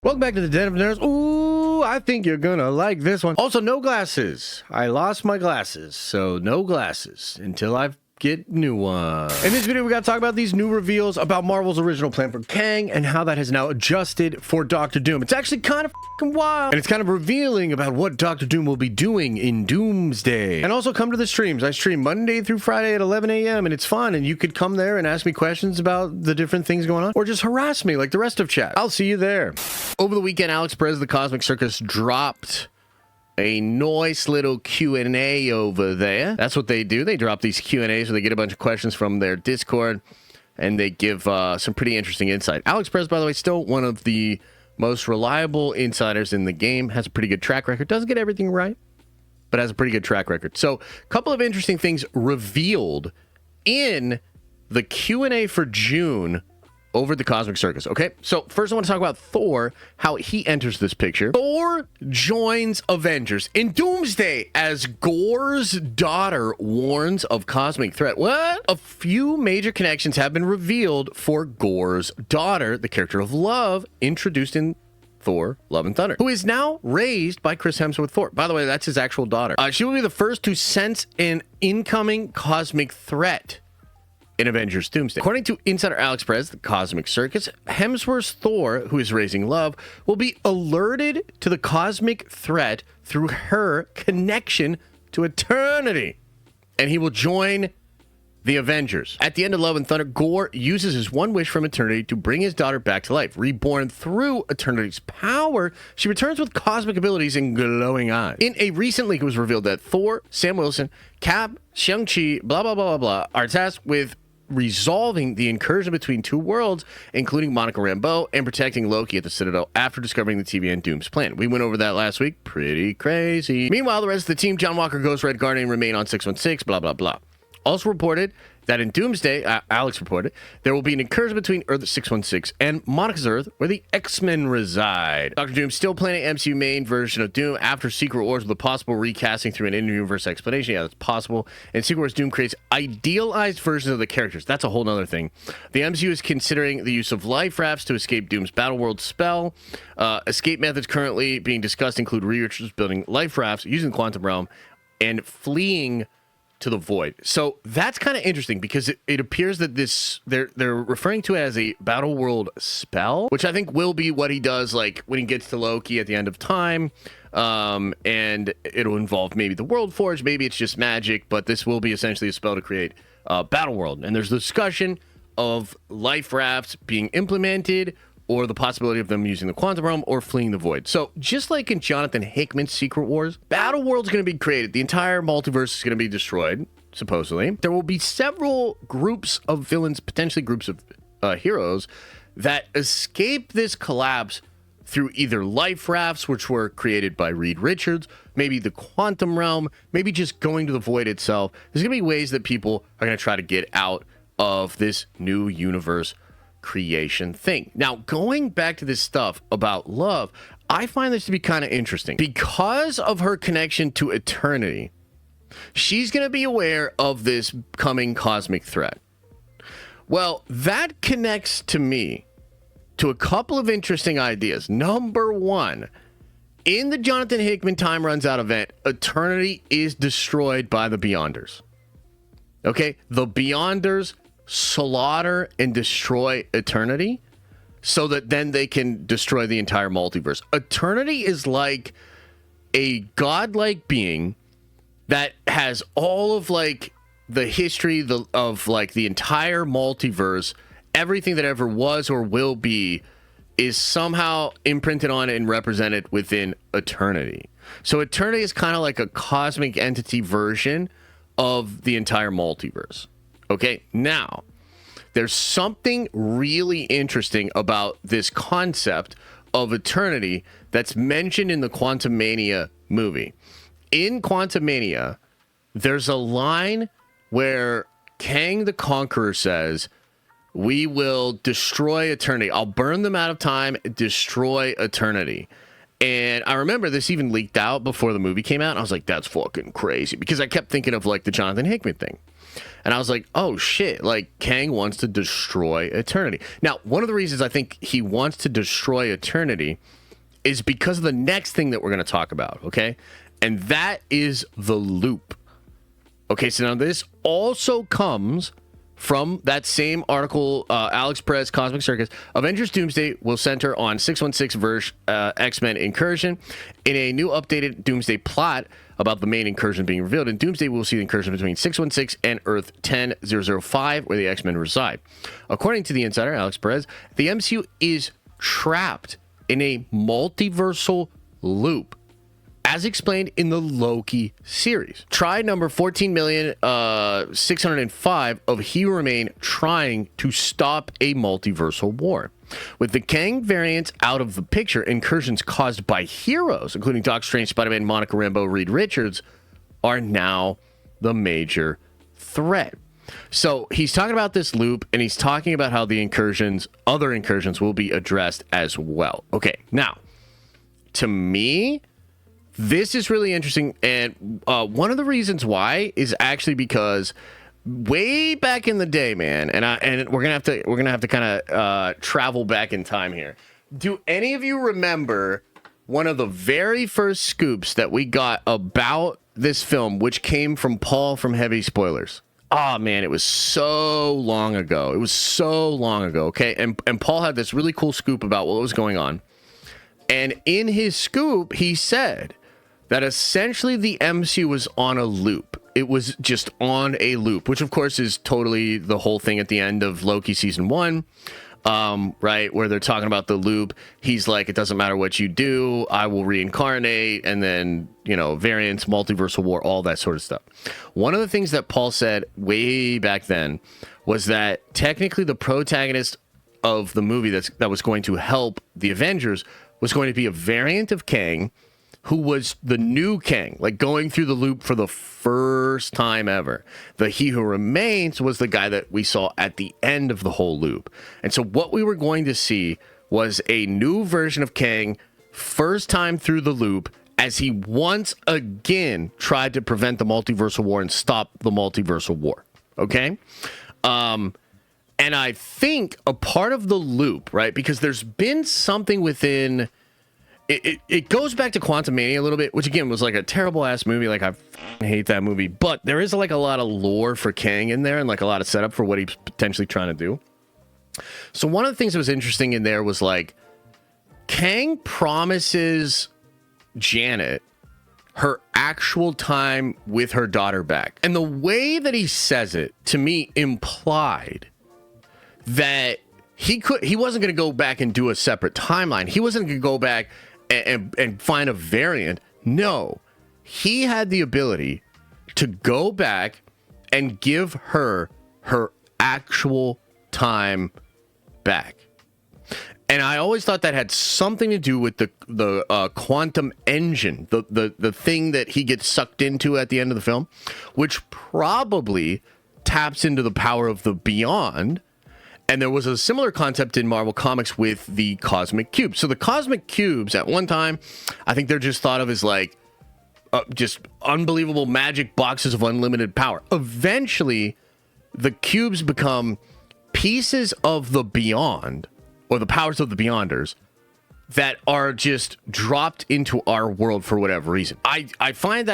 Welcome back to the Den of Nerds. Ooh, I think you're gonna like this one. Also, no glasses. I lost my glasses, so no glasses until I get new ones. In this video, we got to talk about these new reveals about Marvel's original plan for Kang and how that has now adjusted for Doctor Doom. It's actually kind of fucking wild, and it's kind of revealing about what Doctor Doom will be doing in Doomsday. And also come to the streams. I stream Monday through Friday at 11 a.m. and it's fun, and you could come there and ask me questions about the different things going on, or just harass me like the rest of chat. I'll see you there. Over the weekend, Alex Perez of the Cosmic Circus dropped a nice little Q&A over there. That's what they do. They drop these Q&As where they get a bunch of questions from their Discord, and they give some pretty interesting insight. Alex Perez, by the way, still one of the most reliable insiders in the game, has a pretty good track record. Doesn't get everything right, but has a pretty good track record. So a couple of interesting things revealed in the Q&A for June over at the Cosmic Circus. Okay, so first I want to talk about Thor, how he enters this picture. Thor joins Avengers in Doomsday as Gorr's daughter warns of cosmic threat. What? A few major connections have been revealed for Gorr's daughter, the character of Love, introduced in Thor, Love and Thunder, who is now raised by Chris Hemsworth Thor. By the way, that's his actual daughter. She will be the first to sense an incoming cosmic threat in Avengers Doomsday. According to insider Alex Perez, the Cosmic Circus, Hemsworth's Thor, who is raising Love, will be alerted to the cosmic threat through her connection to eternity, and he will join the Avengers. At the end of Love and Thunder, Gorr uses his one wish from eternity to bring his daughter back to life. Reborn through eternity's power, she returns with cosmic abilities and glowing eyes. In a recent leak, it was revealed that Thor, Sam Wilson, Cap, Shang-Chi, blah, blah, blah, blah, blah, are tasked with resolving the incursion between two worlds, including Monica Rambeau, and protecting Loki at the Citadel after discovering the TVA and Doom's plan. We went over that last week. Pretty crazy. Meanwhile, the rest of the team, John Walker, Ghost, Red Guardian, remain on 616, blah, blah, blah. Also reported that in Doomsday, Alex reported, there will be an incursion between Earth 616 and Monica's Earth, where the X-Men reside. Dr. Doom still planning MCU main version of Doom after Secret Wars with a possible recasting through an in-universe explanation. Yeah, that's possible. And Secret Wars Doom creates idealized versions of the characters. That's a whole other thing. The MCU is considering the use of life rafts to escape Doom's Battleworld spell. Escape methods currently being discussed include researchers building life rafts using the quantum realm and fleeing to the void. So that's kind of interesting because it appears that this they're referring to it as a Battleworld spell, which I think will be what he does like when he gets to Loki at the end of time, and it'll involve maybe the World Forge, maybe it's just magic, but this will be essentially a spell to create Battleworld. And there's discussion of life rafts being implemented, or the possibility of them using the quantum realm or fleeing the void. So just like in Jonathan Hickman's Secret Wars, Battleworld's going to be created. The entire multiverse is going to be destroyed, supposedly. There will be several groups of villains, potentially groups of heroes, that escape this collapse through either life rafts, which were created by Reed Richards, maybe the quantum realm, maybe just going to the void itself. There's going to be ways that people are going to try to get out of this new universe creation thing. Now, going back to this stuff about Love, I find this to be kind of interesting. Because of her connection to eternity, she's going to be aware of this coming cosmic threat. Well, that connects to me to a couple of interesting ideas. Number one, in the Jonathan Hickman Time Runs Out event, eternity is destroyed by the Beyonders. Okay? The Beyonders slaughter and destroy eternity so that then they can destroy the entire multiverse. Eternity is like a godlike being that has all of like the history of like the entire multiverse. Everything that ever was or will be is somehow imprinted on and represented within eternity. So eternity is kind of like a cosmic entity version of the entire multiverse. Okay, now, there's something really interesting about this concept of eternity that's mentioned in the Quantumania movie. In Quantumania, there's a line where Kang the Conqueror says, "We will destroy eternity. I'll burn them out of time, destroy eternity." And I remember this even leaked out before the movie came out. And I was like, that's fucking crazy. Because I kept thinking of like the Jonathan Hickman thing. And I was like, oh shit, like Kang wants to destroy Eternity. Now, one of the reasons I think he wants to destroy Eternity is because of the next thing that we're going to talk about, okay? And that is the loop. Okay, so now this also comes from that same article, Alex Perez, Cosmic Circus. Avengers Doomsday will center on 616 verse X-Men incursion. In a new updated Doomsday plot about the main incursion being revealed, in Doomsday we'll see the incursion between 616 and Earth 10005, where the X-Men reside. According to the insider, Alex Perez, the MCU is trapped in a multiversal loop, as explained in the Loki series. Try number 14,605 of He Who Remain trying to stop a multiversal war. With the Kang variants out of the picture, incursions caused by heroes, including Doctor Strange, Spider-Man, Monica Rambeau, Reed Richards, are now the major threat. So he's talking about this loop, and he's talking about how the other incursions will be addressed as well. Okay, now, to me, this is really interesting, and one of the reasons why is actually because way back in the day, man, and we're gonna have to kind of travel back in time here. Do any of you remember one of the very first scoops that we got about this film, which came from Paul from Heavy Spoilers? Oh man, it was so long ago. Okay, and Paul had this really cool scoop about what was going on, and in his scoop, he said that essentially the MCU was on a loop. It was just on a loop, which of course is totally the whole thing at the end of Loki season 1, right? Where they're talking about the loop. He's like, it doesn't matter what you do, I will reincarnate, and then, you know, variants, multiversal war, all that sort of stuff. One of the things that Paul said way back then was that technically the protagonist of the movie that was going to help the Avengers was going to be a variant of Kang, who was the new Kang, like going through the loop for the first time ever. The He Who Remains was the guy that we saw at the end of the whole loop. And so what we were going to see was a new version of Kang, first time through the loop, as he once again tried to prevent the multiversal war and stop the multiversal war. Okay? And I think a part of the loop, right, because there's been something within... It goes back to Quantumania a little bit, which again was like a terrible ass movie. Like I hate that movie, but there is like a lot of lore for Kang in there and like a lot of setup for what he's potentially trying to do. So one of the things that was interesting in there was like Kang promises Janet her actual time with her daughter back. And the way that he says it to me implied that he wasn't going to go back and do a separate timeline. He wasn't going to go back and find a variant. No, he had the ability to go back and give her actual time back. And I always thought that had something to do with the quantum engine, the thing that he gets sucked into at the end of the film, which probably taps into the power of the beyond. And there was a similar concept in Marvel Comics with the cosmic cubes. So the cosmic cubes, at one time, I think they're just thought of as like just unbelievable magic boxes of unlimited power. Eventually, the cubes become pieces of the beyond, or the powers of the beyonders, that are just dropped into our world for whatever reason. I find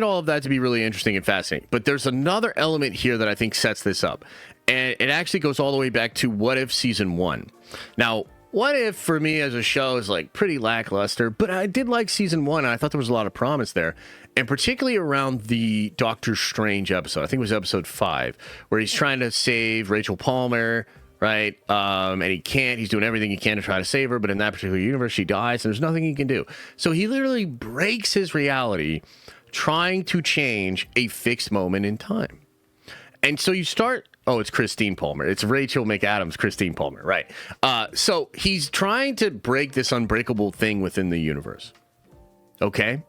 all of that to be really interesting and fascinating. But there's another element here that I think sets this up. And it actually goes all the way back to What If Season 1. Now, What If, for me as a show, is like pretty lackluster, but I did like Season 1, and I thought there was a lot of promise there. And particularly around the Doctor Strange episode, I think it was episode 5, where he's trying to save Rachel Palmer, right? And he can't. He's doing everything he can to try to save her, but in that particular universe, she dies, and there's nothing he can do. So he literally breaks his reality trying to change a fixed moment in time. And so you start... Oh, it's Christine Palmer. It's Rachel McAdams, Christine Palmer, right? So he's trying to break this unbreakable thing within the universe. Okay?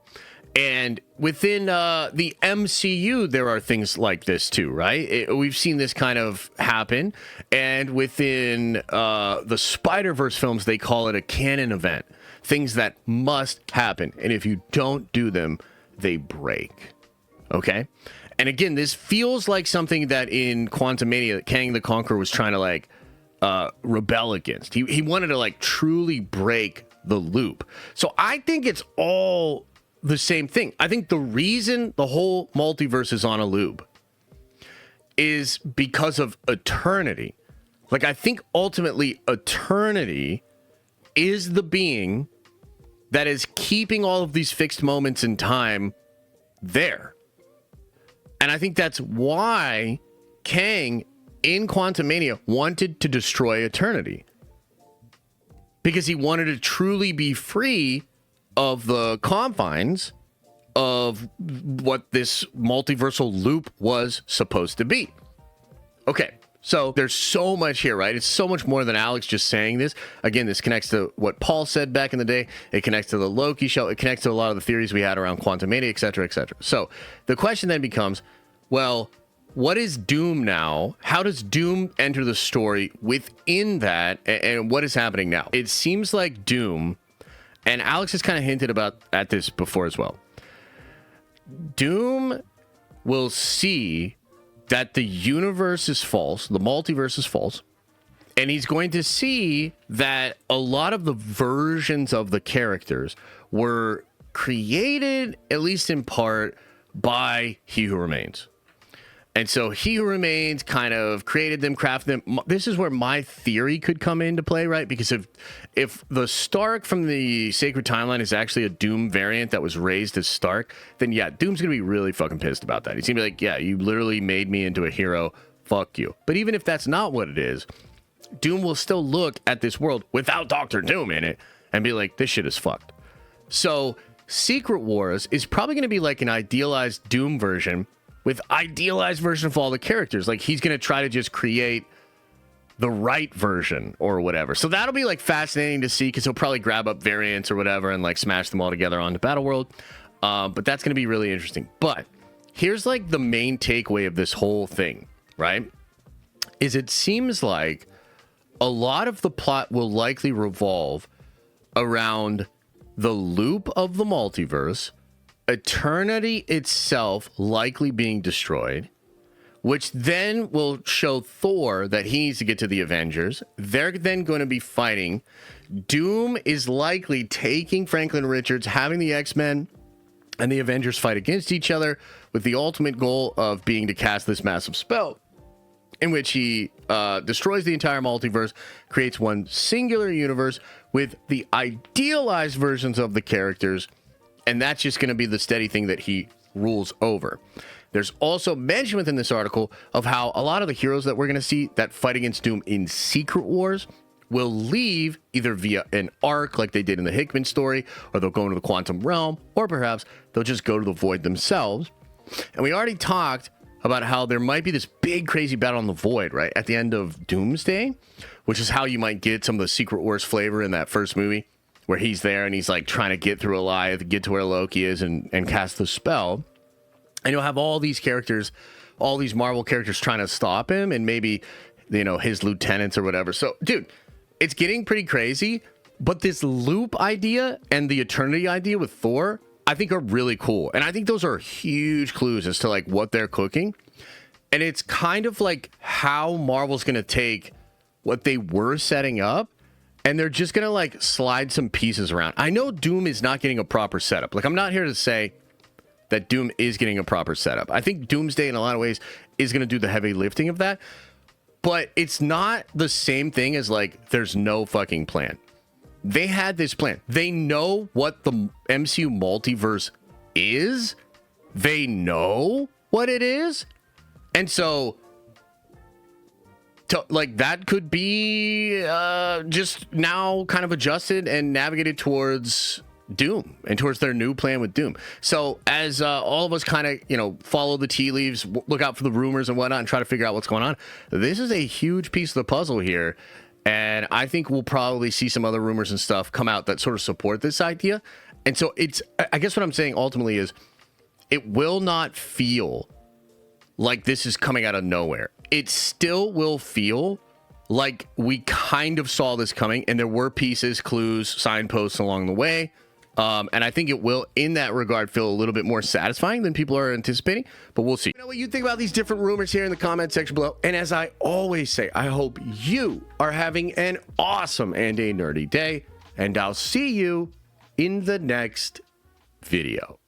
And within the MCU, there are things like this too, right? We've seen this kind of happen. And within the Spider-Verse films, they call it a canon event. Things that must happen. And if you don't do them, they break. Okay? And again, this feels like something that in Quantumania, Kang the Conqueror was trying to like rebel against. He wanted to like truly break the loop. So I think it's all the same thing. I think the reason the whole multiverse is on a loop is because of eternity. Like, I think ultimately eternity is the being that is keeping all of these fixed moments in time there. And I think that's why Kang in Quantumania wanted to destroy eternity. Because he wanted to truly be free of the confines of what this multiversal loop was supposed to be. Okay, so there's so much here, right? It's so much more than Alex just saying this. Again, this connects to what Paul said back in the day. It connects to the Loki show. It connects to a lot of the theories we had around Quantumania, et cetera, et cetera. So the question then becomes, well, what is Doom now? How does Doom enter the story within that? And what is happening now? It seems like Doom, and Alex has kind of hinted at this before as well. Doom will see that the universe is false, the multiverse is false, and he's going to see that a lot of the versions of the characters were created, at least in part, by He Who Remains. And so He Who Remains kind of created them, crafted them. This is where my theory could come into play, right? Because if the Stark from the Sacred Timeline is actually a Doom variant that was raised as Stark, then yeah, Doom's going to be really fucking pissed about that. He's going to be like, yeah, you literally made me into a hero. Fuck you. But even if that's not what it is, Doom will still look at this world without Doctor Doom in it and be like, this shit is fucked. So Secret Wars is probably going to be like an idealized Doom version with idealized version of all the characters. Like, he's going to try to just create the right version or whatever. So that'll be like fascinating to see, because he'll probably grab up variants or whatever and like smash them all together onto Battleworld. But that's going to be really interesting. But here's like the main takeaway of this whole thing, right? Is it seems like a lot of the plot will likely revolve around the loop of the multiverse, eternity itself likely being destroyed, which then will show Thor that he needs to get to the Avengers. They're then going to be fighting. Doom is likely taking Franklin Richards, having the X-Men and the Avengers fight against each other, with the ultimate goal of being to cast this massive spell in which he destroys the entire multiverse, creates one singular universe with the idealized versions of the characters. And that's just going to be the steady thing that he rules over. There's also mention within this article of how a lot of the heroes that we're going to see that fight against Doom in Secret Wars will leave either via an arc like they did in the Hickman story, or they'll go into the quantum realm, or perhaps they'll just go to the void themselves. And we already talked about how there might be this big crazy battle in the void, right? At the end of Doomsday, which is how you might get some of the Secret Wars flavor in that first movie, where he's there and he's like trying to get through Goliath, get to where Loki is and cast the spell. And you'll have all these characters, all these Marvel characters trying to stop him, and maybe, you know, his lieutenants or whatever. So, dude, it's getting pretty crazy. But this loop idea and the eternity idea with Thor, I think are really cool. And I think those are huge clues as to like what they're cooking. And it's kind of like how Marvel's going to take what they were setting up, and they're just going to like slide some pieces around. I know Doom is not getting a proper setup. Like, I'm not here to say that Doom is getting a proper setup. I think Doomsday in a lot of ways is going to do the heavy lifting of that. But it's not the same thing as like there's no fucking plan. They had this plan. They know what the MCU multiverse is. They know what it is. And so like that could be just now kind of adjusted and navigated towards Doom and towards their new plan with Doom. So as all of us kind of, you know, follow the tea leaves, look out for the rumors and whatnot, and try to figure out what's going on, this is a huge piece of the puzzle here. And I think we'll probably see some other rumors and stuff come out that sort of support this idea. And so it's, I guess what I'm saying ultimately is it will not feel like this is coming out of nowhere. It still will feel like we kind of saw this coming, and there were pieces, clues, signposts along the way. And I think it will, in that regard, feel a little bit more satisfying than people are anticipating, but we'll see. You know what you think about these different rumors here in the comment section below. And as I always say, I hope you are having an awesome and a nerdy day, and I'll see you in the next video.